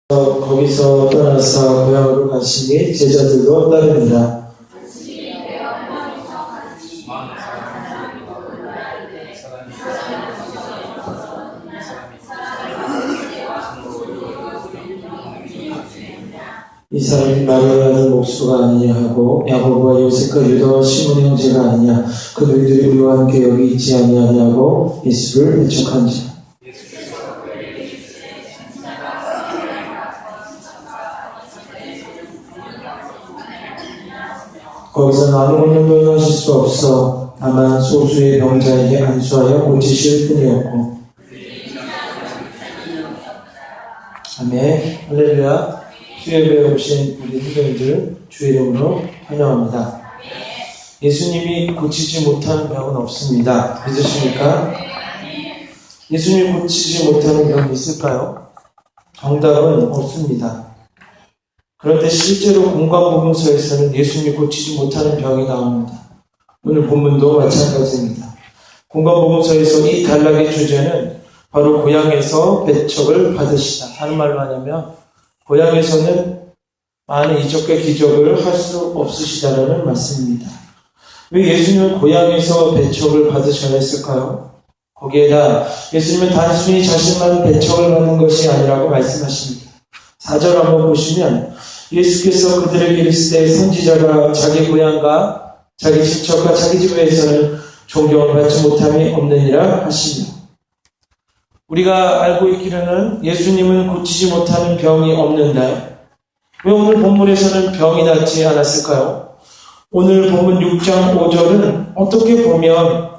거기서 떠나서 고향으로 가시니 제자들도 따릅니다. 이 사람이 마리아라는 목수가 아니냐 하고 야고보와 요셉과 유다와 시몬의 형제가 아니냐 그 너희들이 우리와 함께 여기 있지 아니하냐고 예수를 배척한지라. 거기서는 아무것도 행하실 수 없어 다만 소수의 병자에게 안수하여 고치실 뿐이었고. 아멘. 할렐루야. 주예배에 오신 우리 성도님들 주의 이름으로 환영합니다. 예수님이 고치지 못하는 병은 없습니다. 믿으십니까? 예수님이 고치지 못하는 병이 있을까요? 정답은 없습니다. 그런데 실제로 공관복음서에서는 예수님이 고치지 못하는 병이 나옵니다. 오늘 본문도 마찬가지입니다. 공관복음서에서 이 단락의 주제는 바로 고향에서 배척을 받으시다. 다른 말로 하냐면 고향에서는 많은 이적과 기적을 할 수 없으시다라는 말씀입니다. 왜 예수님은 고향에서 배척을 받으셔야 했을까요? 거기에다 예수님은 단순히 자신만 배척을 받는 것이 아니라고 말씀하십니다. 4절 한번 보시면 예수께서 그들에게 이르시되 선지자가 자기 고향과 자기 친척과 자기 집에서는 존경을 받지 못함이 없느니라 하시며, 우리가 알고 있기로는 예수님은 고치지 못하는 병이 없는데 왜 오늘 본문에서는 병이 낫지 않았을까요? 오늘 본문 6장 5절은 어떻게 보면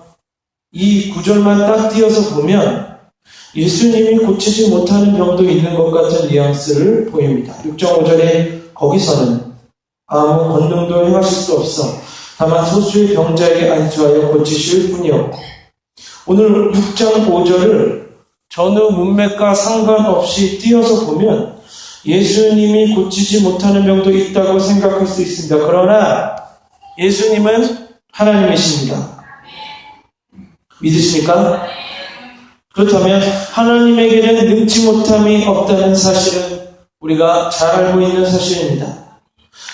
이 구절만 딱 띄어서 보면 예수님이 고치지 못하는 병도 있는 것 같은 뉘앙스를 보입니다. 6장 5절에 거기서는 아무 권능도 행하실 수 없어 다만 소수의 병자에게 안수하여 고치실 뿐이었고, 오늘 6장 5절을 전후 문맥과 상관없이 띄어서 보면 예수님이 고치지 못하는 병도 있다고 생각할 수 있습니다. 그러나 예수님은 하나님이십니다. 믿으십니까? 그렇다면 하나님에게는 능치 못함이 없다는 사실은 우리가 잘 알고 있는 사실입니다.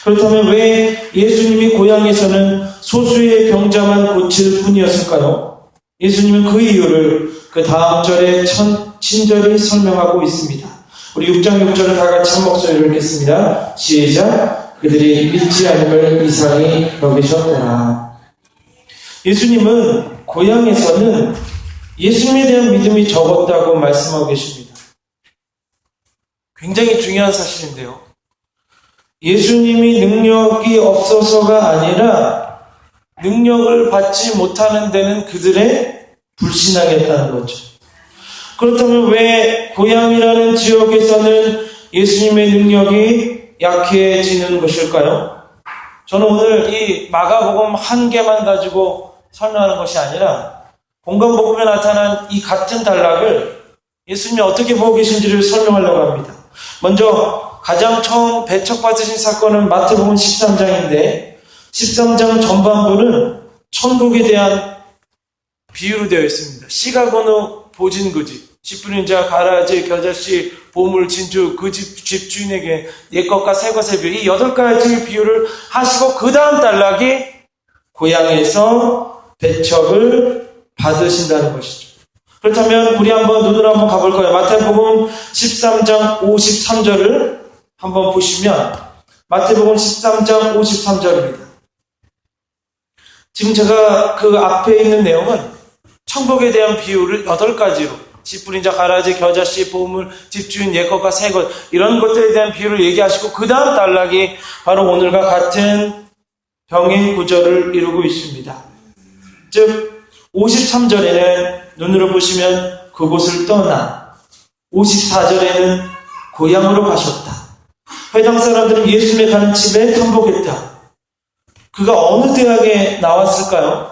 그렇다면 왜 예수님이 고향에서는 소수의 병자만 고칠 뿐이었을까요? 예수님은 그 이유를 그 다음 절에 친절히 설명하고 있습니다. 우리 6장 6절을 다 같이 한 목소리로 읽겠습니다. 시작. 그들이 믿지 않음을 이상히 여기셨더라. 예수님은 고향에서는 예수님에 대한 믿음이 적었다고 말씀하고 계십니다. 굉장히 중요한 사실인데요. 예수님이 능력이 없어서가 아니라 능력을 받지 못하는 데는 그들의 불신하겠다는 거죠. 그렇다면 왜 고향이라는 지역에서는 예수님의 능력이 약해지는 것일까요? 저는 오늘 이 마가복음 한 개만 가지고 설명하는 것이 아니라 공관복음에 나타난 이 같은 단락을 예수님이 어떻게 보고 계신지를 설명하려고 합니다. 먼저 가장 처음 배척받으신 사건은 마태복음 13장인데 13장 전반부는 천국에 대한 비유로 되어 있습니다. 시가건우 보진그지, 집 부린 자, 가라지, 겨자씨, 보물, 진주, 그 집 주인에게 옛 것과 새 것의 비유, 이 8가지 비유를 하시고 그 다음 단락이 고향에서 배척을 받으신다는 것이죠. 그렇다면 우리 한번 눈으로 한번 가볼까요? 마태복음 13장 53절을 한번 보시면 마태복음 13장 53절입니다. 지금 제가 그 앞에 있는 내용은 천국에 대한 비유를 8가지로 집 부린 자, 가라지, 겨자씨, 보물, 집주인, 옛것과 새것, 이런 것들에 대한 비유를 얘기하시고 그 다음 단락이 바로 오늘과 같은 병인 구절을 이루고 있습니다. 즉 53절에는 눈으로 보시면 그곳을 떠나 54절에는 고향으로 가셨다. 회당 사람들은 예수님의 가는 집에 탐복했다. 그가 어느 대학에 나왔을까요?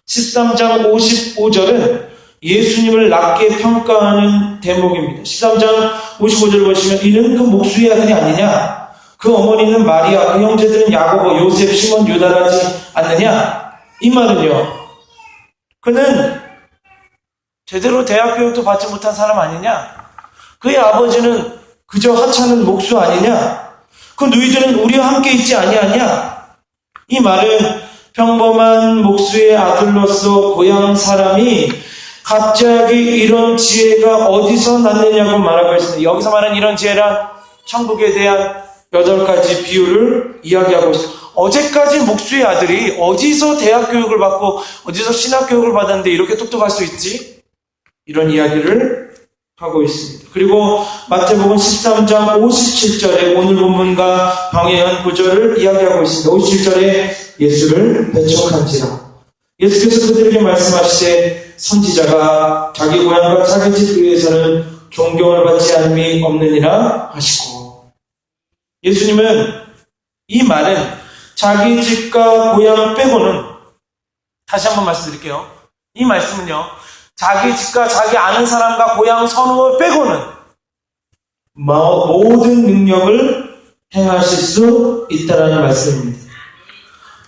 13장 55절은 예수님을 낮게 평가하는 대목입니다. 13장 55절 보시면 이는 그 목수의 아들이 아니냐? 그 어머니는 마리아, 그 형제들은 야고보, 요셉, 시몬, 유다라지 않느냐? 이 말은요, 그는 제대로 대학 교육도 받지 못한 사람 아니냐? 그의 아버지는 그저 하찮은 목수 아니냐? 그 너희들은 우리와 함께 있지 아니하냐? 이 말은 평범한 목수의 아들로서 고향 사람이 갑자기 이런 지혜가 어디서 났느냐고 말하고 있습니다. 여기서 말하는 이런 지혜란 천국에 대한 8가지 비유를 이야기하고 있습니다. 어제까지 목수의 아들이 어디서 대학 교육을 받고 어디서 신학 교육을 받았는데 이렇게 똑똑할 수 있지? 이런 이야기를 하고 있습니다. 그리고 마태복음 13장 57절에 오늘 본문과 병행한 구절을 이야기하고 있습니다. 57절에 예수를 배척한지라. 예수께서 그들에게 말씀하시되 선지자가 자기 고향과 자기 집 위에서는 존경을 받지 않음이 없느니라 하시고, 예수님은 이 말은 자기 집과 고향 빼고는, 다시 한번 말씀드릴게요. 이 말씀은요, 자기 집과 자기 아는 사람과 고향 선후를 빼고는 모든 능력을 행하실 수 있다는 말씀입니다.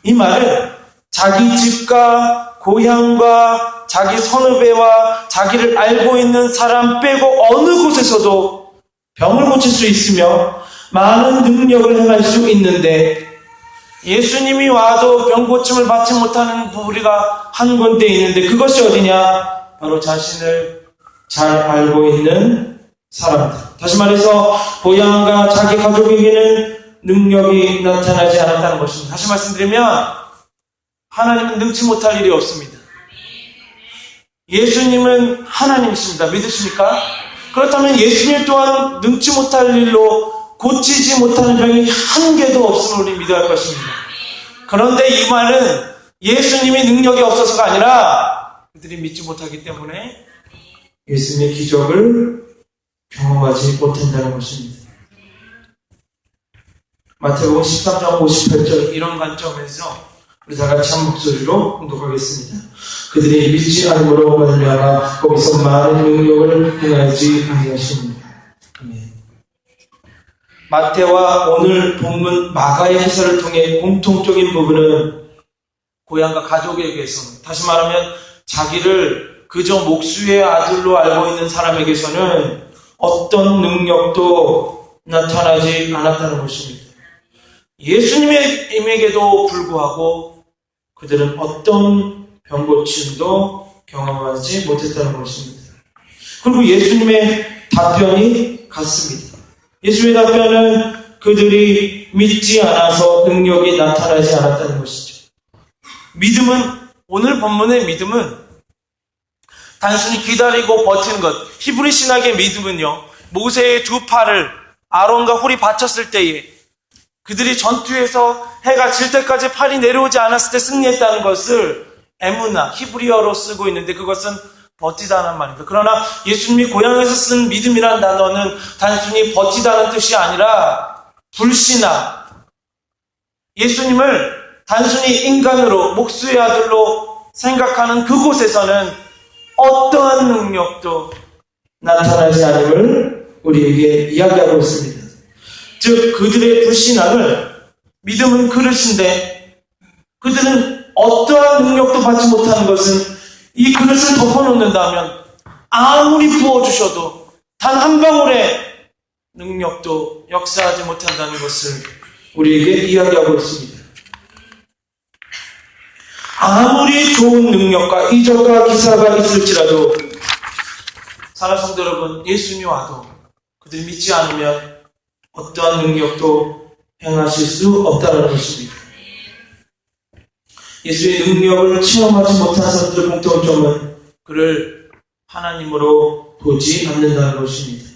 이 말은 자기 집과 고향과 자기 선후배와 자기를 알고 있는 사람 빼고 어느 곳에서도 병을 고칠 수 있으며 많은 능력을 행할 수 있는데, 예수님이 와도 병 고침을 받지 못하는 우리가 한 군데 있는데, 그것이 어디냐? 바로 자신을 잘 알고 있는 사람들. 다시 말해서 고향과 자기 가족에게는 능력이 나타나지 않았다는 것입니다. 다시 말씀드리면 하나님은 능치 못할 일이 없습니다. 예수님은 하나님이십니다. 믿으십니까? 그렇다면 예수님 또한 능치 못할 일로 고치지 못하는 병이 한 개도 없음을 우리 믿어야 할 것입니다. 그런데 이 말은 예수님이 능력이 없어서가 아니라 그들이 믿지 못하기 때문에 예수님의 기적을 경험하지 못한다는 것입니다. 마태복음 13장 58절, 이런 관점에서 우리 다 같이 한 목소리로 공독하겠습니다. 그들이 믿지 않음으로 말미암아 거기서 많은 능력을 행하지 아니하십니다. 아멘. 마태와 오늘 본문 마가의 해설을 통해 공통적인 부분은 고향과 가족에게서는, 다시 말하면 자기를 그저 목수의 아들로 알고 있는 사람에게서는 어떤 능력도 나타나지 않았다는 것입니다. 예수님에게도 불구하고 그들은 어떤 병고침도 경험하지 못했다는 것입니다. 그리고 예수님의 답변이 같습니다. 예수님의 답변은 그들이 믿지 않아서 능력이 나타나지 않았다는 것이죠. 믿음은, 오늘 본문의 믿음은 단순히 기다리고 버티는 것. 히브리 신학의 믿음은요, 모세의 두 팔을 아론과 홀이 받쳤을 때에 그들이 전투에서 해가 질 때까지 팔이 내려오지 않았을 때 승리했다는 것을 에무나, 히브리어로 쓰고 있는데 그것은 버티다는 말입니다. 그러나 예수님이 고향에서 쓴 믿음이라는 단어는 단순히 버티다는 뜻이 아니라 불신앙, 예수님을 단순히 인간으로, 목수의 아들로 생각하는 그곳에서는 어떠한 능력도 나타나지 않음을 우리에게 이야기하고 있습니다. 즉 그들의 불신앙을, 믿음은 그릇인데 그들은 어떠한 능력도 받지 못하는 것은 이 그릇을 덮어놓는다면 아무리 부어주셔도 단 한 방울의 능력도 역사하지 못한다는 것을 우리에게 이야기하고 있습니다. 아무리 좋은 능력과 이적과 기사가 있을지라도 사랑하는 성도 여러분, 예수님이 와도 그들이 믿지 않으면 어떠한 능력도 행하실 수 없다는 것입니다. 예수의 능력을 체험하지 못한 사람들의 공통점은 그를 하나님으로 보지 않는다는 것입니다.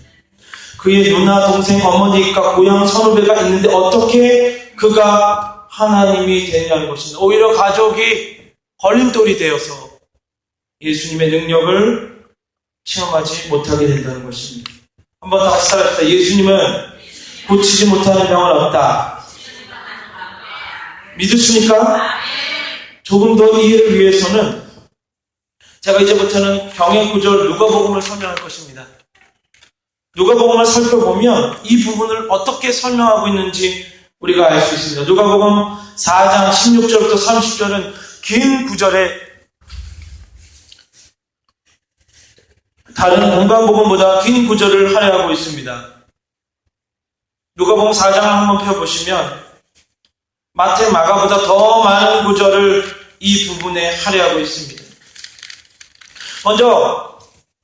그의 누나, 동생, 어머니가 고향 선후배가 있는데 어떻게 그가 하나님이 되느냐는 것입니다. 오히려 가족이 걸림돌이 되어서 예수님의 능력을 체험하지 못하게 된다는 것입니다. 한번 다시 따라합시다. 예수님은 고치지 못하는 병은 없다. 믿으십니까? 조금 더 이해를 위해서는 제가 이제부터는 병의 구절 누가복음을 설명할 것입니다. 누가복음을 살펴보면 이 부분을 어떻게 설명하고 있는지 우리가 알 수 있습니다. 누가복음 4장 16절부터 30절은 긴 구절에 다른 공간복음보다 긴 구절을 할애하고 있습니다. 누가복음 4장을 한번 펴보시면 마태, 마가보다 더 많은 구절을 이 부분에 할애하고 있습니다. 먼저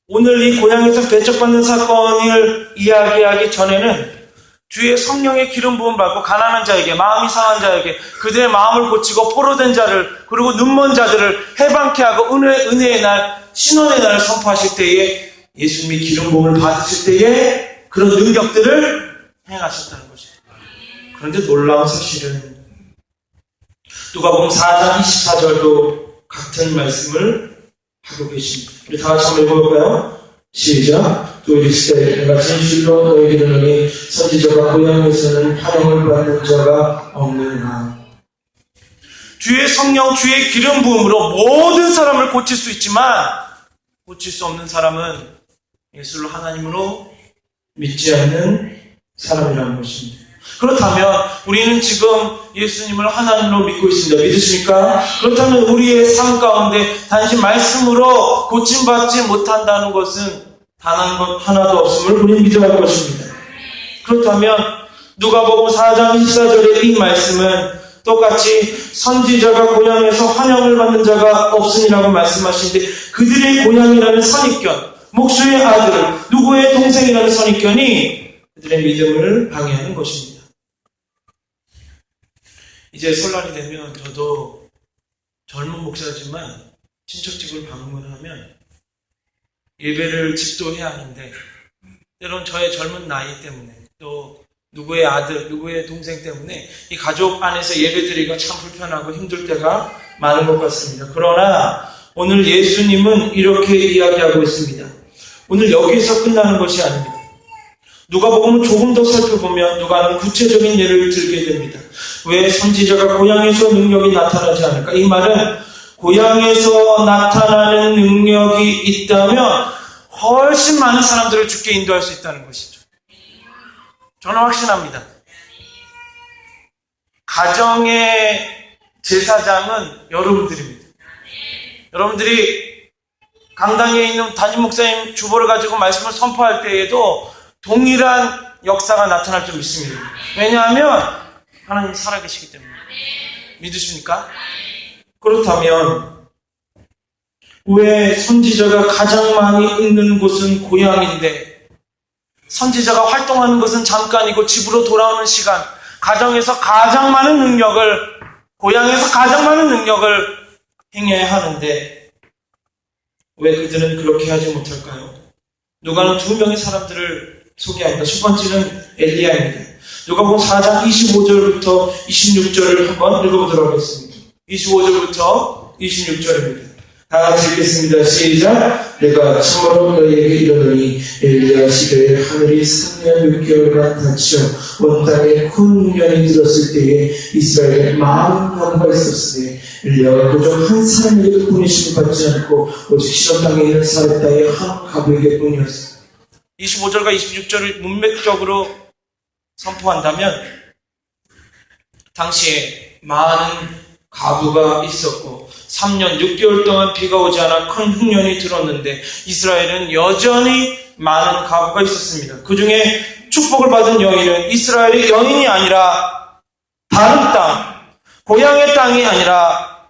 오늘 이 고향에서 배척받는 사건을 이야기하기 전에는 주의 성령의 기름 부음 받고 가난한 자에게, 마음이 상한 자에게, 그들의 마음을 고치고 포로된 자를, 그리고 눈먼 자들을 해방케 하고 은혜의 날, 신원의 날을 선포하실 때에, 예수님이 기름 부음을 받으실 때에 그런 능력들을 행하셨다는 것입니다. 그런데 놀라운 사실은 누가복음 4장 24절도 같은 말씀을 하고 계십니다. 우리 다 같이 한번 읽어볼까요? 시작. 또 이르시되 내가 진실로 너희에게 이르노니 선지자가 고향에서는 환영을 받는 자가 없느니라. 주의 성령, 주의 기름 부음으로 모든 사람을 고칠 수 있지만 고칠 수 없는 사람은 예수를 하나님으로 믿지 않는 사람이라는 것입니다. 그렇다면 우리는 지금 예수님을 하나님으로 믿고 있습니다. 믿으십니까? 그렇다면 우리의 삶 가운데 단지 말씀으로 고침받지 못한다는 것은 단 한 것 하나도 없음을 우리는 믿어야 할 것입니다. 그렇다면 누가복음 4장 24절의 이 말씀은 똑같이 선지자가 고향에서 환영을 받는 자가 없으니라고 말씀하시는데 그들의 고향이라는 선입견, 목수의 아들, 누구의 동생이라는 선입견이 그들의 믿음을 방해하는 것입니다. 이제 설날이 되면 저도 젊은 목사지만 친척집을 방문하면 예배를 집도해야 하는데 때론 저의 젊은 나이 때문에 또 누구의 아들, 누구의 동생 때문에 이 가족 안에서 예배드리기가 참 불편하고 힘들 때가 많은 것 같습니다. 그러나 오늘 예수님은 이렇게 이야기하고 있습니다. 오늘 여기서 끝나는 것이 아닙니다. 누가복음을 조금 더 살펴보면 누가는 구체적인 예를 들게 됩니다. 왜 선지자가 고향에서 능력이 나타나지 않을까? 이 말은 고향에서 나타나는 능력이 있다면 훨씬 많은 사람들을 주께 인도할 수 있다는 것이죠. 저는 확신합니다. 가정의 제사장은 여러분들입니다. 여러분들이 강당에 있는 담임 목사님 주보를 가지고 말씀을 선포할 때에도 동일한 역사가 나타날 줄 믿습니다. 왜냐하면 하나님 살아계시기 때문에. 믿으십니까? 그렇다면 왜 선지자가 가장 많이 있는 곳은 고향인데 선지자가 활동하는 것은 잠깐이고 집으로 돌아오는 시간, 가정에서 가장 많은 능력을, 고향에서 가장 많은 능력을 행해야 하는데 왜 그들은 그렇게 하지 못할까요? 누가는 두 명의 사람들을 소개합니다. 첫 번째는 엘리야입니다. 누가복음 4장 25절부터 26절을 한번 읽어보도록 하겠습니다. 25절부터 26절입니다. 다 같이 읽겠습니다. 시작. 내가 참으로 너희에게 이르노니 엘리야 시대에 하늘이 3년 6개월간 닫혀 온 땅에 큰 흉년이 들었을 때에 이스라엘에 많은 가무가 있었으니 엘리야가 고작 한 사람에게도 보내심을 받지 않고 오직 시돈 땅에 있는 사렙다의 한 가부에게 뿐이었습니다. 25절과 26절을 문맥적으로 선포한다면 당시에 많은 가부가 있었고 3년 6개월 동안 비가 오지 않아 큰 흉년이 들었는데 이스라엘은 여전히 많은 가부가 있었습니다. 그 중에 축복을 받은 여인은 이스라엘의 여인이 아니라 다른 땅, 고향의 땅이 아니라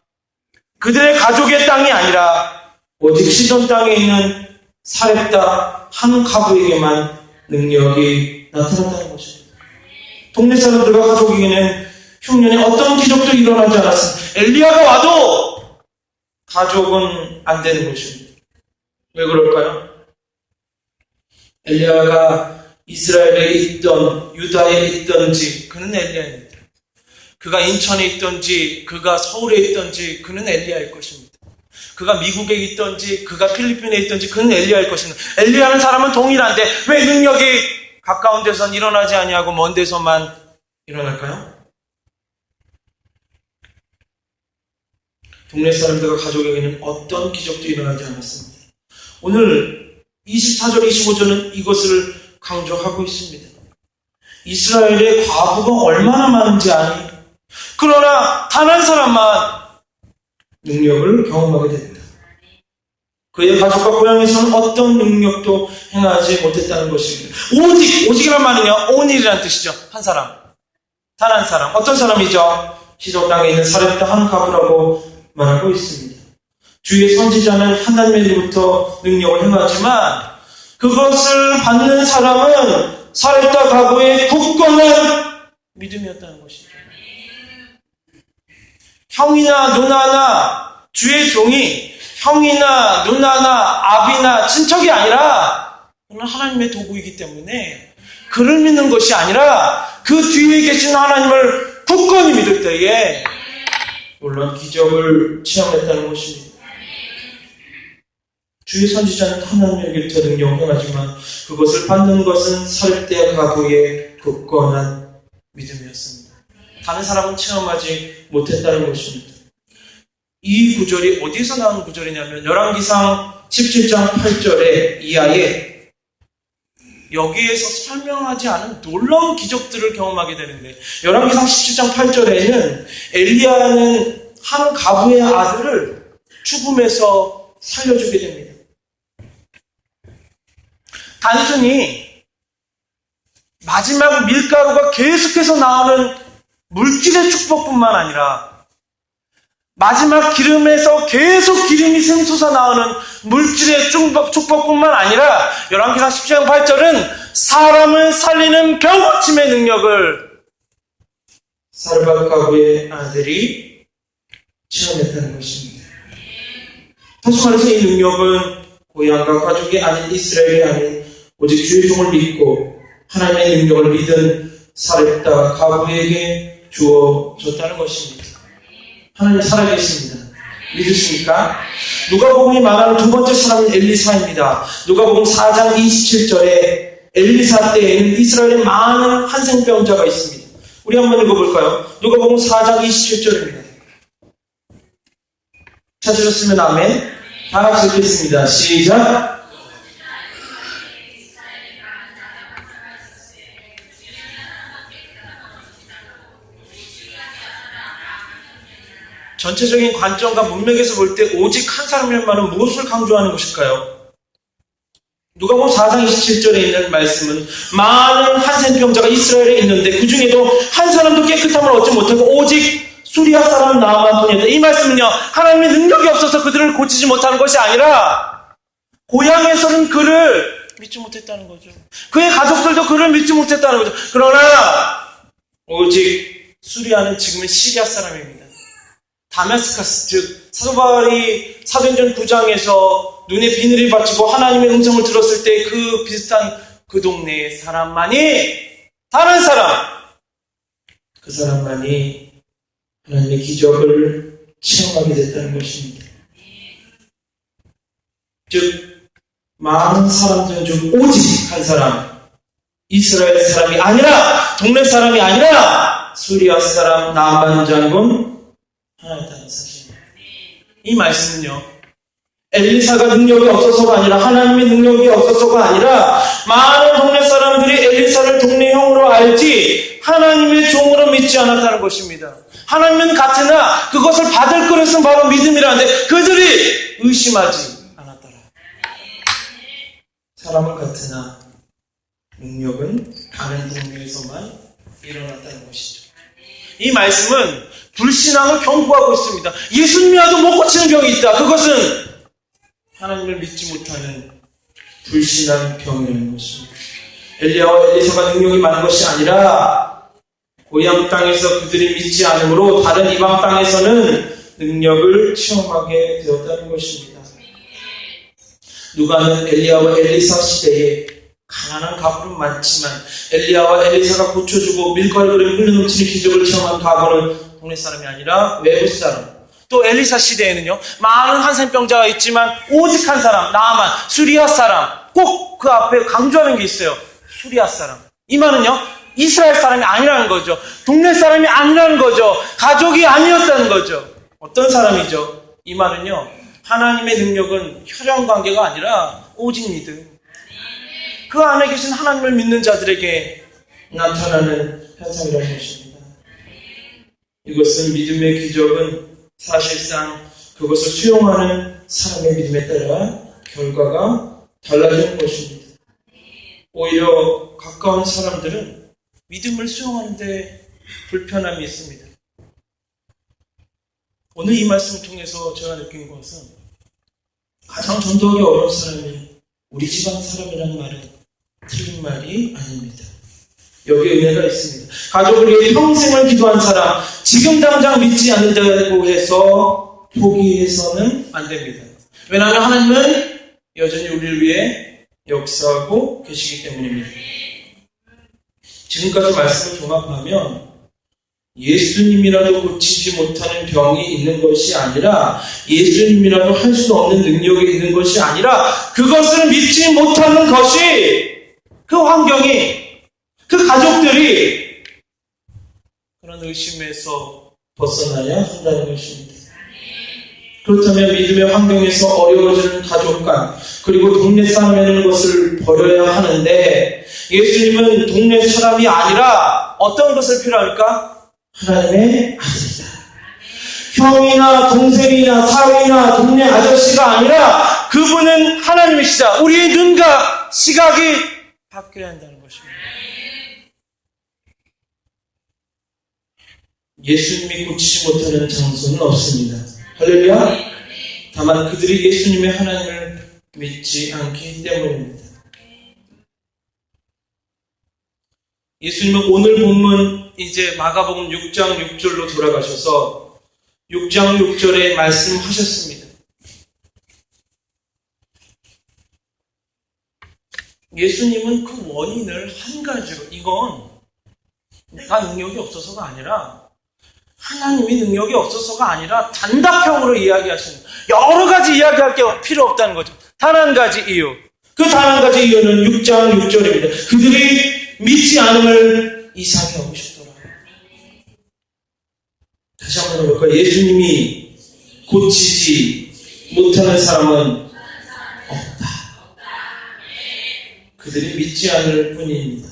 그들의 가족의 땅이 아니라 오직 시돈 땅에 있는 사렙다 한 가부에게만 능력이 나타났다는 것입니다. 동네 사람들과 가족에게는 흉년에 어떤 기적도 일어나지 않았습니다. 엘리야가 와도 가족은 안 되는 것입니다. 왜 그럴까요? 엘리야가 이스라엘에 있던, 유다에 있던지 그는 엘리야입니다. 그가 인천에 있던지 그가 서울에 있던지 그는 엘리야일 것입니다. 그가 미국에 있던지 그가 필리핀에 있던지 그는 엘리야일 것입니다. 엘리야는 사람은 동일한데 왜 능력이 가까운 데선 일어나지 아니하고 먼 데서만 일어날까요? 동네 사람들과 가족에게는 어떤 기적도 일어나지 않았습니다. 오늘 24절, 25절은 이것을 강조하고 있습니다. 이스라엘의 과부가 얼마나 많은지 아니? 그러나 단 한 사람만 능력을 경험하게 됩니다. 그의 가족과 고향에서는 어떤 능력도 행하지 못했다는 것입니다. 오직이란 말은요, 온일이라는 뜻이죠. 한 사람, 단 한 사람. 어떤 사람이죠? 시돈 땅에 있는 사렙다 한 가부라고 말하고 있습니다. 주의 선지자는 하나님으로부터 능력을 행하지만 그것을 받는 사람은 사렙다 가부의 굳건한 믿음이었다는 것이죠. 형이나 누나나 주의 종이 형이나 누나나 아비나 친척이 아니라 그는 하나님의 도구이기 때문에 그를 믿는 것이 아니라 그 뒤에 계신 하나님을 굳건히 믿을 때에 물론 기적을 체험했다는 것입니다. 주의 선지자는 하나님에게부터 능력을 행하지만 그것을 받는 것은 사렙다 가부의 굳건한 믿음이었습니다. 다른 사람은 체험하지 못했다는 것입니다. 이 구절이 어디서 나온 구절이냐면 열왕기상 17장 8절에 이하에 여기에서 설명하지 않은 놀라운 기적들을 경험하게 되는데 열왕기상 17장 8절에는 엘리야는 한 가부의 아들을 죽음에서 살려주게 됩니다. 단순히 마지막 밀가루가 계속해서 나오는 물질의 축복뿐만 아니라 마지막 기름에서 계속 기름이 샘솟아 나오는 물질의 축복뿐만 아니라 열왕기상 17장 8절은 사람을 살리는 병고침의 능력을 사르밧 가부의 아들이 체험했다는 것입니다. 다시 말해서 이 능력은 고향과 가족이 아닌 이스라엘이 아닌 오직 주의 종을 믿고 하나님의 능력을 믿은 사렙다 가부에게 주어졌다는 것입니다. 하나님 살아계십니다. 믿으십니까? 누가복음이 말하는 두 번째 사람은 엘리사입니다. 누가복음 4장 27절에 엘리사 때에는 이스라엘에 많은 한센병자가 있습니다. 우리 한번 읽어볼까요? 누가복음 4장 27절입니다. 찾으셨으면 아멘. 다 같이 읽겠습니다. 시작. 전체적인 관점과 문맥에서 볼 때 오직 한 사람이라는 말은 무엇을 강조하는 것일까요? 누가복음 4장 27절에 있는 말씀은 많은 한센병자가 이스라엘에 있는데 그 중에도 한 사람도 깨끗함을 얻지 못하고 오직 수리아 사람 나아만 뿐이었다. 이 말씀은요, 하나님의 능력이 없어서 그들을 고치지 못하는 것이 아니라 고향에서는 그를 믿지 못했다는 거죠. 그의 가족들도 그를 믿지 못했다는 거죠. 그러나 오직 수리아는 지금은 시리아 사람입니다. 다메스커스, 즉 사도 바울이 사도행전 9장에서 눈에 비늘이 받치고 하나님의 음성을 들었을 때 그 비슷한 그 동네의 사람만이, 다른 사람, 그 사람만이 하나님의 기적을 체험하게 됐다는 것입니다. 즉 많은 사람들 중 오직 한 사람, 이스라엘 사람이 아니라, 동네 사람이 아니라 수리아 사람 나만 장군 하나였다는 사실입니다. 이 말씀은요, 엘리사가 능력이 없어서가 아니라 하나님의 능력이 없어서가 아니라 많은 동네 사람들이 엘리사를 동네 형으로 알지 하나님의 종으로 믿지 않았다는 것입니다. 하나님은 같으나 그것을 받을 것은 바로 믿음이라는데 그들이 의심하지 않았더라. 사람은 같으나 능력은 다른 동네에서만 일어났다는 것이죠. 이 말씀은 불신앙을 경고하고 있습니다. 예수님이라도 못 고치는 병이 있다. 그것은 하나님을 믿지 못하는 불신한 병이라는 것입니다. 엘리야와 엘리사가 능력이 많은 것이 아니라 고향 땅에서 그들이 믿지 않으므로 다른 이방 땅에서는 능력을 체험하게 되었다는 것입니다. 누가는 엘리야와 엘리사 시대에 가난한 가부는 많지만 엘리야와 엘리사가 고쳐주고 밀가루를 흘러넘치는 기적을 체험한 가부는 동네 사람이 아니라 외부 사람. 또 엘리사 시대에는요, 많은 한센병자가 있지만 오직 한 사람, 나아만, 수리아 사람. 꼭 그 앞에 강조하는 게 있어요. 수리아 사람. 이 말은요, 이스라엘 사람이 아니라는 거죠. 동네 사람이 아니라는 거죠. 가족이 아니었다는 거죠. 어떤 사람이죠? 이 말은요, 하나님의 능력은 혈연 관계가 아니라 오직 믿음. 그 안에 계신 하나님을 믿는 자들에게 나타나는 현상이라는 것입니다. 이것은 믿음의 기적은 사실상 그것을 수용하는 사람의 믿음에 따라 결과가 달라지는 것입니다. 오히려 가까운 사람들은 믿음을 수용하는데 불편함이 있습니다. 오늘 이 말씀을 통해서 제가 느낀 것은 가장 전도하기 어려운 사람이 우리 집안 사람이라는 말은 틀린 말이 아닙니다. 여기에 은혜가 있습니다. 가족을 위해 평생을 기도한 사람, 지금 당장 믿지 않는다고 해서 포기해서는 안 됩니다. 왜냐하면 하나님은 여전히 우리를 위해 역사하고 계시기 때문입니다. 지금까지 말씀을 종합하면 예수님이라도 고치지 못하는 병이 있는 것이 아니라 예수님이라도 할 수 없는 능력이 있는 것이 아니라 그것을 믿지 못하는 것이 그 환경이 그 가족들이 그런 의심에서 벗어나야 한다는 것입니다. 그렇다면 믿음의 환경에서 어려워지는 가족 간 그리고 동네 싸움이라는 것을 버려야 하는데 예수님은 동네 사람이 아니라 어떤 것을 필요합니까? 하나님의 아들이다. 형이나 동생이나 사위나 동네 아저씨가 아니라 그분은 하나님이시다. 우리의 눈과 시각이 바뀌어야 한다는 것입니다. 예수님이 고치지 못하는 장소는 없습니다. 할렐루야. 다만 그들이 예수님의 하나님을 믿지 않기 때문입니다. 예수님은 오늘 본문 이제 마가복음 6장 6절로 돌아가셔서 6장 6절에 말씀하셨습니다. 예수님은 그 원인을 한 가지로 이건 내가 능력이 없어서가 아니라 하나님이 능력이 없어서가 아니라 단답형으로 이야기하시는 여러 가지 이야기할 게 필요 없다는 거죠. 단 한 가지 이유. 그 단 한 가지 이유는 6장 6절입니다. 그들이 믿지 않음을 이상히 여기셨더라. 다시 한번 해볼까요? 예수님이 고치지 못하는 사람은 없다. 그들이 믿지 않을 뿐입니다.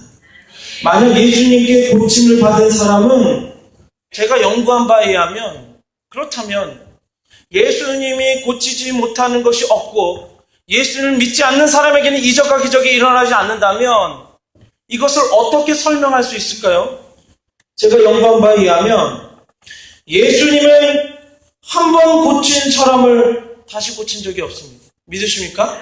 만약 예수님께 고침을 받은 사람은 제가 연구한 바에 의하면 그렇다면 예수님이 고치지 못하는 것이 없고 예수님을 믿지 않는 사람에게는 이적과 기적이 일어나지 않는다면 이것을 어떻게 설명할 수 있을까요? 제가 연구한 바에 의하면 예수님은 한 번 고친 사람을 다시 고친 적이 없습니다. 믿으십니까?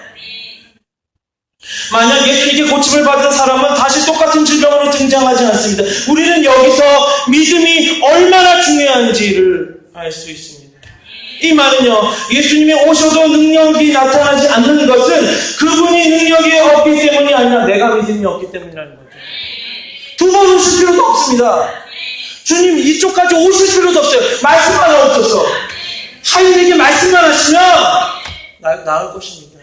만약 예수님께 고침을 받은 사람은 다시 똑같은 질병으로 등장하지 않습니다. 우리는 여기서 믿음이 얼마나 중요한지를 알 수 있습니다. 이 말은요, 예수님이 오셔도 능력이 나타나지 않는 것은 그분이 능력이 없기 때문이 아니라 내가 믿음이 없기 때문이라는 거죠. 두 번 오실 필요도 없습니다. 주님 이쪽까지 오실 필요도 없어요. 말씀만 없어서 하나님에게 말씀만 하시면 나을 것입니다.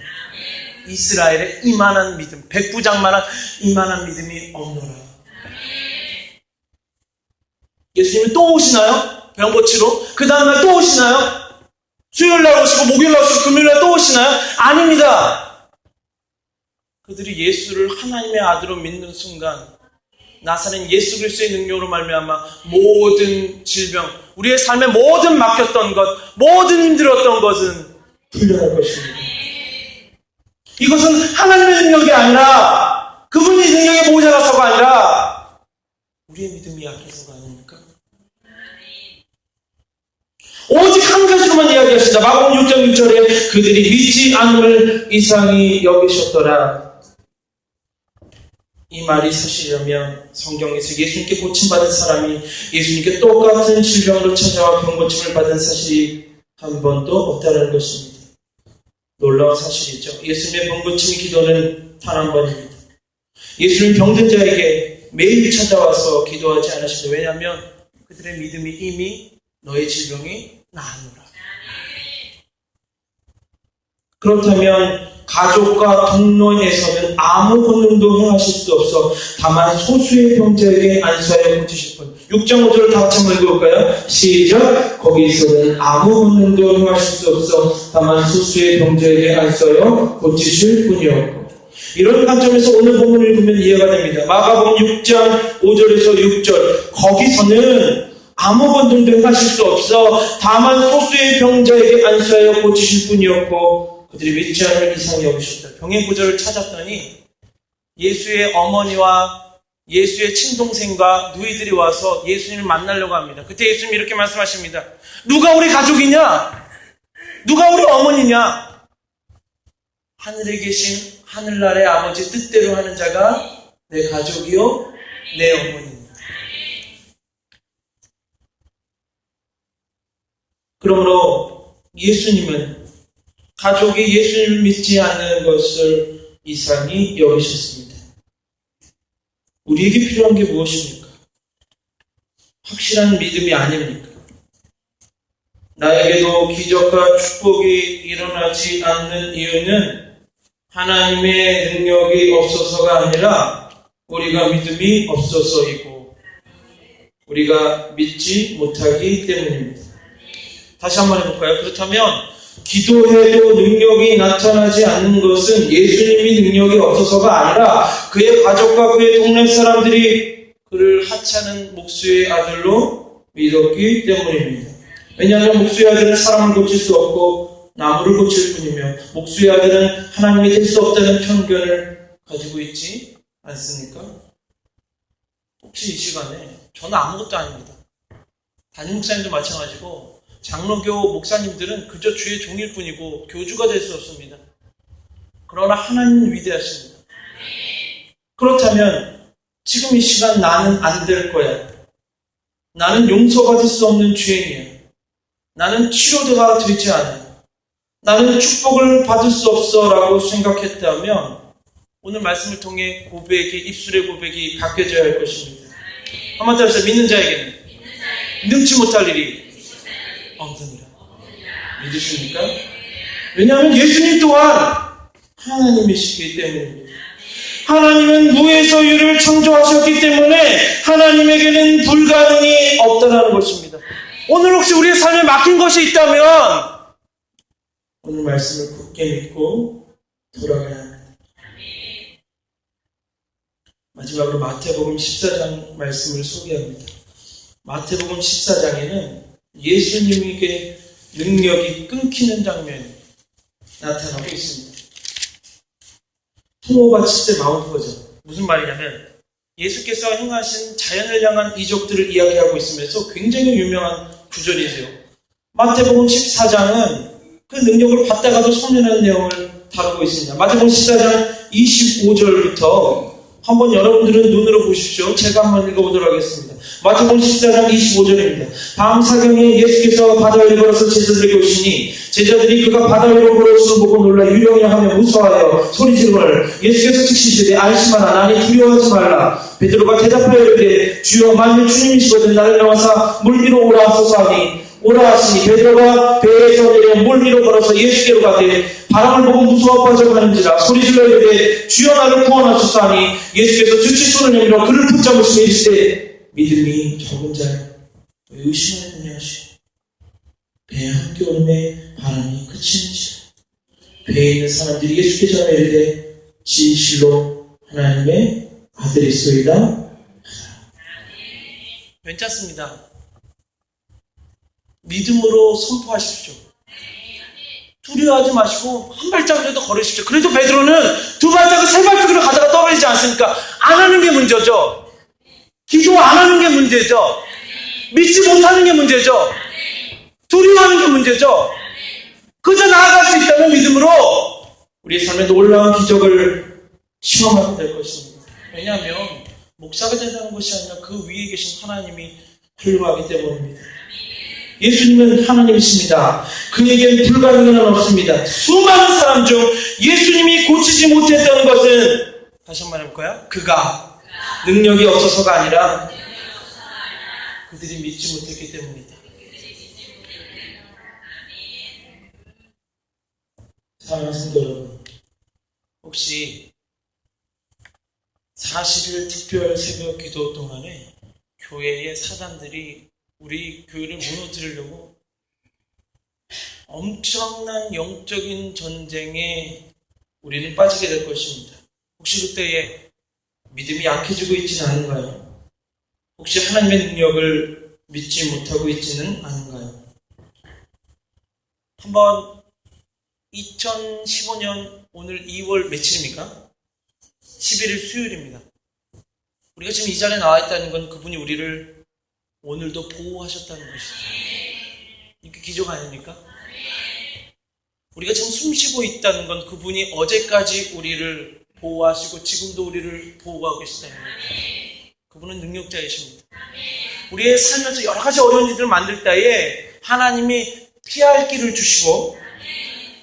이스라엘의 이만한 믿음, 백부장만한 이만한 믿음이 없노라. 예수님이 또 오시나요? 병 고치러? 그 다음날 또 오시나요? 수요일날 오시고 목요일날 오시고 금요일날 또 오시나요? 아닙니다. 그들이 예수를 하나님의 아들로 믿는 순간 나사렛 예수 그리스도의 능력으로 말미암아 모든 질병, 우리의 삶에 모든 막혔던 것, 모든 힘들었던 것은 풀려날 것입니다. 이것은 하나님의 능력이 아니라 그분의 능력이 모자라서가 아니라 우리의 믿음이 약해서가 아닙니까? 오직 한 가지로만 이야기하시다. 마가복음 6장 6절에 그들이 믿지 않음을 이상히 여기셨더라. 이 말이 사실이라면 성경에서 예수님께 고침받은 사람이 예수님께 똑같은 질병으로 찾아와 병고침을 받은 사실이 한 번도 없다는 것입니다. 놀라운 사실이죠. 예수님의 병고침 기도는 단 한 번입니다. 예수님 병든 자에게 매일 찾아와서 기도하지 않으십니다. 왜냐하면 그들의 믿음이 이미 너의 질병이 나으노라. 그렇다면 가족과 동료에서는 아무 권능도 행하실 수 없어 다만 소수의 병자에게 안수하여 고치실 뿐. 6장 5절을 다 같이 한번 읽어볼까요? 시작. 거기서는 아무 권능도 행하실 수 없어 다만 소수의 병자에게 안수하여 고치실 뿐이었고. 이런 관점에서 오늘 본문을 읽으면 이해가 됩니다. 마가복음 6장 5절에서 6절 거기서는 아무 권능도 행하실 수 없어 다만 소수의 병자에게 안수하여 고치실 뿐이었고 그들이 믿지 않을 이상 여기셨다. 병의 구절을 찾았더니 예수의 어머니와 예수의 친동생과 누이들이 와서 예수님을 만나려고 합니다. 그때 예수님이 이렇게 말씀하십니다. 누가 우리 가족이냐? 누가 우리 어머니냐? 하늘에 계신 하늘나라의 아버지 뜻대로 하는 자가 내 가족이요 내 어머니냐. 그러므로 예수님은 가족이 예수님을 믿지 않는 것을 이상히 여기셨습니다. 우리에게 필요한 게 무엇입니까? 확실한 믿음이 아닙니까? 나에게도 기적과 축복이 일어나지 않는 이유는 하나님의 능력이 없어서가 아니라 우리가 믿음이 없어서이고 우리가 믿지 못하기 때문입니다. 다시 한번 해볼까요? 그렇다면 기도해도 능력이 나타나지 않는 것은 예수님이 능력이 없어서가 아니라 그의 가족과 그의 동네 사람들이 그를 하찮은 목수의 아들로 믿었기 때문입니다. 왜냐하면 목수의 아들은 사람을 고칠 수 없고 나무를 고칠 뿐이며 목수의 아들은 하나님이 될 수 없다는 편견을 가지고 있지 않습니까? 혹시 이 시간에 저는 아무것도 아닙니다. 담임 목사님도 마찬가지고 장로교 목사님들은 그저 주의 종일 뿐이고 교주가 될 수 없습니다. 그러나 하나님은 위대하십니다. 그렇다면 지금 이 시간 나는 안 될 거야. 나는 용서받을 수 없는 죄인이야. 나는 치료가 되지 않아. 나는 축복을 받을 수 없어 라고 생각했다면 오늘 말씀을 통해 고백이, 입술의 고백이 바뀌어져야 할 것입니다. 한마디로 해서 믿는 자에게는 능치 못할 일이 없느니라. 믿으십니까? 왜냐하면 예수님 또한 하나님이시기 때문입니다. 하나님은 무에서 유를 창조하셨기 때문에 하나님에게는 불가능이 없다는 것입니다. 오늘 혹시 우리의 삶에 막힌 것이 있다면 오늘 말씀을 굳게 믿고 돌아가야 합니다. 마지막으로 마태복음 14장 말씀을 소개합니다. 마태복음 14장에는 예수님에게 능력이 끊기는 장면이 나타나고 있습니다. 통호가 7세 마운트 버전. 무슨 말이냐면 예수께서 행하신 자연을 향한 이적들을 이야기하고 있으면서 굉장히 유명한 구절이죠. 마태복음 14장은 그 능력을 받다가도 소멸하는 내용을 다루고 있습니다. 마태복음 14장 25절부터 한번 여러분들은 눈으로 보십시오. 제가 한번 읽어보도록 하겠습니다. 마태복음 14장 25절입니다. 밤 사경에 예수께서 바다 위로 걸어서 제자들에게 오시니 제자들이 그가 바다 위로 걸어오시는 보고 놀라 유령이하며 무서워하여 소리 지르거늘 예수께서 즉시 이르되 안심하라 나니 두려워하지 말라. 베드로가 대답하여 이르되 주여 만일 주님이시거든 나를 나와사 물 위로 오라 하소서 하니 오라 하시니 베드로가 배에서 내려 물 위로 걸어서 예수께로 가되 바람을 보고 무서워 빠져가는지라 소리질러 이르되 주여 나를 구원하소서 하니 예수께서 즉시 손을 내밀어 그를 붙잡으시니 이르시되 믿음이 적은 자여 왜 의심하느냐 하시고 배 함께 오름에 바람이 그치는지라. 배에 있는 사람들이 예수께 전하여 이르되 진실로 하나님의 아들이소이다. 괜찮습니다. 믿음으로 선포하십시오. 두려워하지 마시고 한 발짝이라도 걸으십시오. 그래도 베드로는 두 발짝을 세 발짝으로 가다가 떨어지지 않습니까? 안 하는 게 문제죠. 기도 안 하는 게 문제죠. 믿지 못하는 게 문제죠. 두려워하는 게 문제죠. 그저 나아갈 수 있다면 믿음으로 우리의 삶에 놀라운 기적을 체험하게 될 것입니다. 왜냐하면 목사가 된다는 것이 아니라 그 위에 계신 하나님이 훌륭하기 때문입니다. 예수님은 하나님이십니다. 그에겐 불가능은 없습니다. 수많은 사람 중 예수님이 고치지 못했던 것은 다시 한번 해볼까요? 그가 능력이 없어서가 아니라 그들이 믿지 못했기 때문이다. 사랑하는 성도 여러분, 혹시 40일 특별 새벽 기도 동안에 교회의 사단들이 우리 교회를 무너뜨리려고 엄청난 영적인 전쟁에 우리는 빠지게 될 것입니다. 혹시 그때에 믿음이 약해지고 있지는 않은가요? 혹시 하나님의 능력을 믿지 못하고 있지는 않은가요? 한번 2015년 오늘 2월 며칠입니까? 11일 수요일입니다. 우리가 지금 이 자리에 나와 있다는 건 그분이 우리를 오늘도 보호하셨다는 것이죠. 이게 기적 아닙니까? 우리가 지금 숨 쉬고 있다는 건 그분이 어제까지 우리를 보호하시고 지금도 우리를 보호하고 계시다는 거예요. 그분은 능력자이십니다. 우리의 살면서 여러 가지 어려운 일들을 만들 때에 하나님이 피할 길을 주시고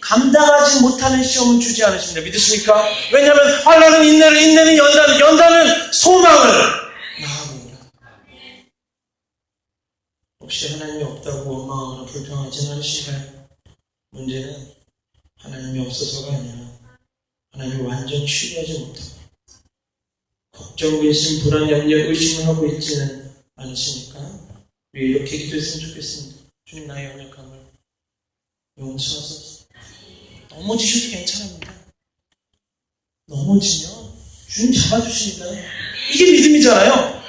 감당하지 못하는 시험은 주지 않으십니다. 믿으십니까? 왜냐하면 환난은 인내는 연단은 소망을 낳아봅니다. 혹시 하나님이 없다고 원망하거나 불평하지는 않으신가요? 문제는 하나님이 없어서가 아니라 하나님을 완전 신뢰하지 못하고 걱정, 근심, 불안, 염려, 의심을 하고 있지는 않으시니까 우리 이렇게 기도했으면 좋겠습니다. 주님, 나의 연약함을 용서하소서. 넘어지셔도 괜찮습니다. 넘어지면 주님 잡아주십니다. 이게 믿음이잖아요.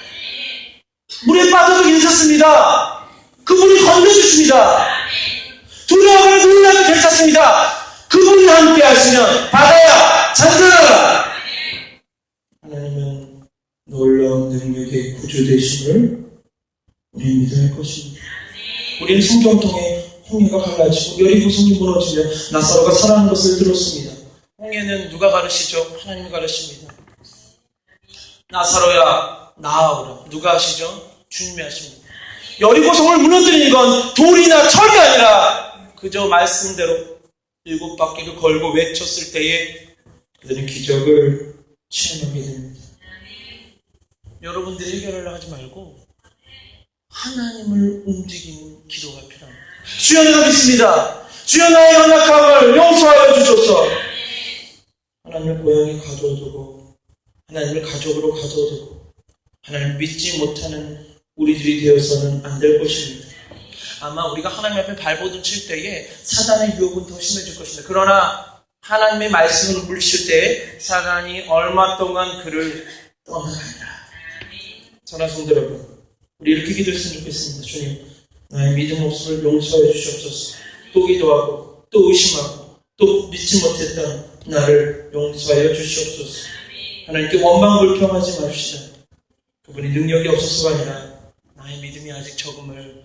물에 빠져도 괜찮습니다. 그분이 건져주십니다. 두려워하거나 놀라도 괜찮습니다. 그분이 함께 하시면 바다야 잔잔하라. 하나님은 놀라운 능력의 구주 되심을 우리 믿어야 할 것입니다. 우리는 성경 통해 홍해가 갈라지고 여리고성이 무너지며 나사로가 살아난 것을 들었습니다. 홍해는 누가 가르시죠? 하나님이 가르십니다. 나사로야 나아오라. 누가 하시죠? 주님이 하십니다. 여리고성을 무너뜨리는 건 돌이나 철이 아니라 그저 말씀대로 7바퀴를 걸고 외쳤을 때에 그들은 기적을 체험하게 됩니다. 여러분들이 해결을 하지 말고 하나님을 움직이는 기도가 필요합니다. 주여, 내가 믿습니다. 주여, 나의 연약함을 용서하여 주소서. 하나님을 고향에 가져두고 하나님을 가족으로 가져두고 하나님을 믿지 못하는 우리들이 되어서는 안 될 것입니다. 아마 우리가 하나님 앞에 발버둥 칠 때에 사단의 유혹은 더 심해질 것입니다. 그러나 하나님의 말씀을 물리칠 때에 사단이 얼마 동안 그를 떠나가리라. 사랑하는 성도 여러분, 우리 이렇게 기도했으면 좋겠습니다. 주님, 나의 믿음 없음을 용서해 주시옵소서. 또 기도하고 또 의심하고 또 믿지 못했던 나를 용서하여 주시옵소서. 하나님께 원망불평하지 맙시다. 그분이 능력이 없어서가 아니라 나의 믿음이 아직 적음을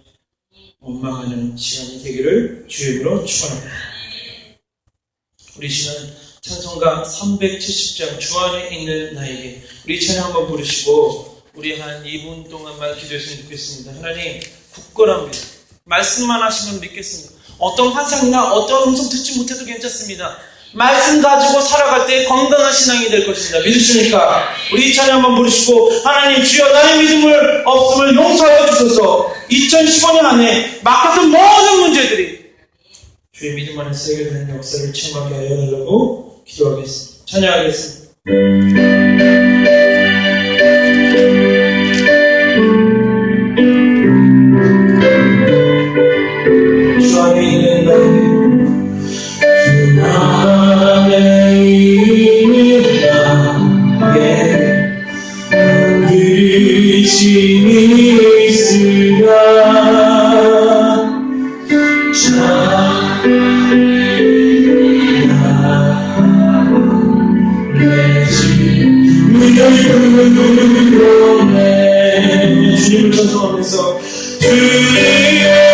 원망하는 시간이 되기를 주의 이름으로 축원합니다. 우리 시간 찬송가 370장 주 안에 있는 나에게 우리 찬양 한번 부르시고 우리 한 2분 동안만 기도했으면 좋겠습니다. 하나님, 굳건합니다. 말씀만 하시면 믿겠습니다. 어떤 환상이나 어떤 음성 듣지 못해도 괜찮습니다. 말씀 가지고 살아갈 때 건강한 신앙이 될 것입니다. 믿으십니까? 우리 이 찬양 한번 부르시고 하나님, 주여 나의 믿음을 없음을 용서하여 주소서. 2015년 안에 막혔던 모든 문제들이 주의 믿음 안에서 해결되는 역사를 체험하게 하여 달라고 기도하겠습니다. 찬양하겠습니다. 주 안에 있는 나에게, 주 안에 있는 나에게 의심이 있으라. 주님을 찬송하면서 주의